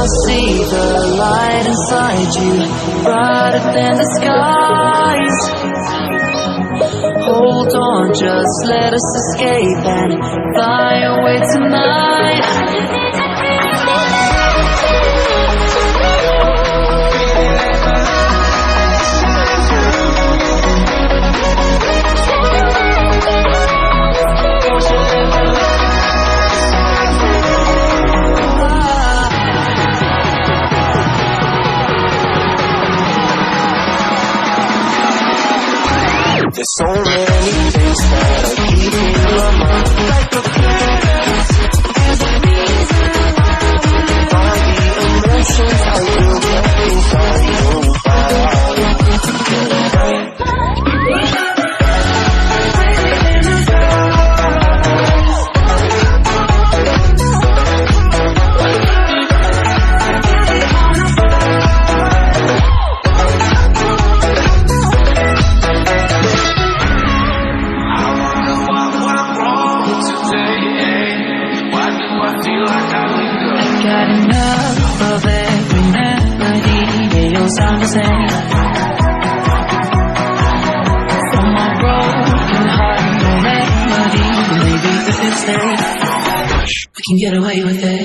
you'll see the light inside you, brighter than the skies. Hold on, just let us escape and fly away tonight. There's so many things that are keeping my mind like the past. By the emotions I feel back inside your sound the same. From my broken heart, no melody. Maybe if it stays, we can get away with it.